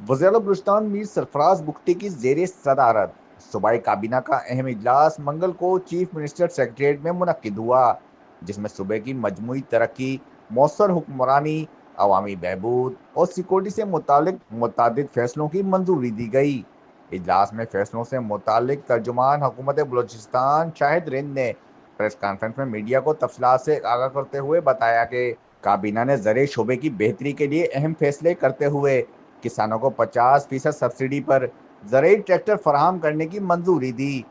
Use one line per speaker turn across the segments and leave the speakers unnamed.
वज़ीर-ए-आला बलूचिस्तान मीर सरफराज बुगटी की ज़ेर सदारत सूबाई काबीना का अहम इजलास मंगल को चीफ मिनिस्टर सेक्रेटेरिएट में मुनक्किद हुआ, जिसमें सूबे की मजमूई तरक्की, मौसर हुक्मरानी, अवामी बहबूद और सिक्योरिटी से मुतालिक मुतअद्दिद फैसलों की मंजूरी दी गई। इजलास में फैसलों से मुतालिक तर्जुमान हुकूमत बलूचिस्तान शाहिद रिंद ने प्रेस कॉन्फ्रेंस में मीडिया को तफसीलात से आगाह करते हुए बताया कि काबीना ने ज़र शोबे की बेहतरी के लिए अहम फैसले करते हुए किसानों को 50% सब्सिडी पर ज़रूरी ट्रैक्टर फराहम करने की मंजूरी दी।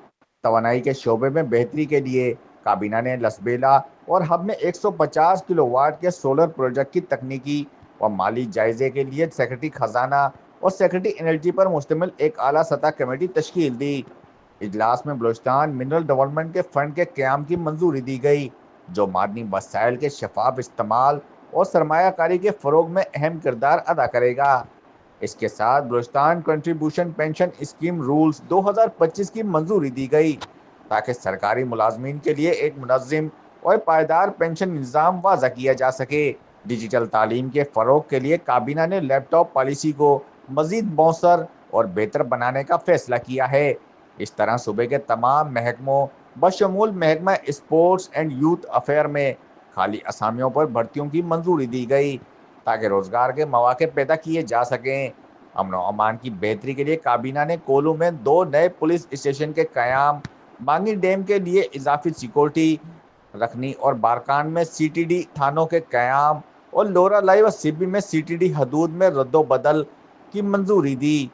तवानाई के शोबे में बेहतरी के लिए काबीना ने लसबेला और हब में 150 किलोवाट के सोलर प्रोजेक्ट की तकनीकी और माली जायजे के लिए सेक्रेटरी खजाना और सेक्रेटरी एनर्जी पर मुश्तमिल एक आला सतह कमेटी तश्कील दी। इजलास में बलूचिस्तान मिनरल डेवलपमेंट के फंड के क्याम की मंजूरी दी गई, जो मादनी वसाइल के शफाफ इस्तेमाल और सरमायाकारी के फ़रोग में अहम किरदार अदा करेगा। इसके साथ Balochistan contribution pension scheme rules 2025 की मंजूरी दी गई, ताकि सरकारी मुलाजमीन के लिए एक मुनज़्ज़म और पायदार पेंशन निज़ाम वाज़ा किया जा सके। डिजिटल तालीम के फ़रोग के लिए काबीना ने लैपटॉप पॉलिसी को मज़ीद मौसर और बेहतर बनाने का फैसला किया है। इस तरह सूबे के तमाम महकमों बशमूल महकमा स्पोर्ट्स एंड यूथ अफेयर में खाली असामियों पर भर्तियों की मंजूरी दी गई, ताकि रोजगार के मौके पैदा किए जा सकें। अमन और अमान की बेहतरी के लिए काबीना ने कोलू में 2 नए पुलिस स्टेशन के कयाम, मांगी डैम के लिए इजाफी सिक्योरिटी रखनी और बारकान में सीटीडी थानों के कयाम और लोरा लाई व सिब्बी में सीटीडी हदूद में रद्दोबदल की मंजूरी दी।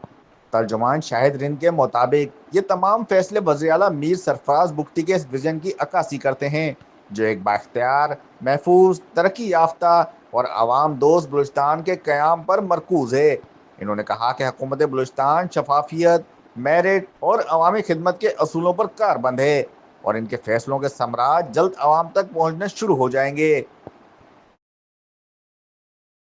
तर्जुमान शाहिद रिंद के मुताबिक ये तमाम फैसले वज़ीर-ए-आला मीर सरफराज बुगटी के इस विजन की अक्कासी करते हैं, जो एक बाइख्तियार, महफूज, तरक्की याफ्ता और आवाम दोस्त बलूचिस्तान के क़याम पर मरकूज है। इन्होंने कहा कि हुकूमत बलूचिस्तान शफाफियत, मेरिट और अवामी खिदमत के असूलों पर कारबंद है और इनके फैसलों के समराज जल्द आवाम तक पहुँचने शुरू हो जाएंगे।